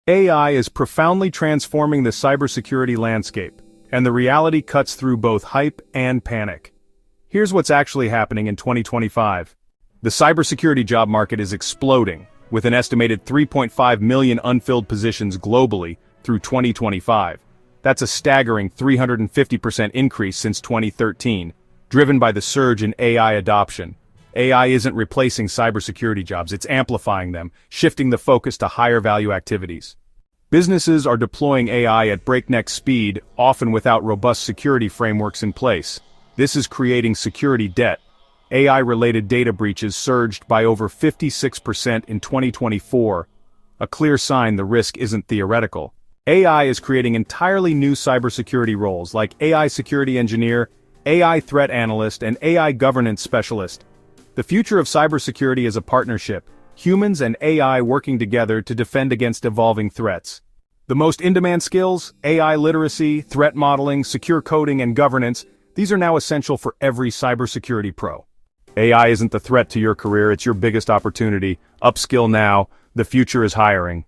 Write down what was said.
AI is profoundly transforming the cybersecurity landscape, and the reality cuts through both hype and panic. Here's what's actually happening in 2025. The cybersecurity job market is exploding, with an estimated 3.5 million unfilled positions globally through 2025. That's a staggering 350% increase since 2013, driven by the surge in AI adoption. AI isn't replacing cybersecurity jobs, it's amplifying them, shifting the focus to higher-value activities. Businesses are deploying AI at breakneck speed, often without robust security frameworks in place. This is creating security debt. AI-related data breaches surged by over 56% in 2024, a clear sign the risk isn't theoretical. AI is creating entirely new cybersecurity roles like AI security engineer, AI threat analyst, and AI governance specialist. The future of cybersecurity is a partnership, humans and AI working together to defend against evolving threats. The most in-demand skills, AI literacy, threat modeling, secure coding, and governance, these are now essential for every cybersecurity pro. AI isn't the threat to your career, it's your biggest opportunity. Upskill now, the future is hiring.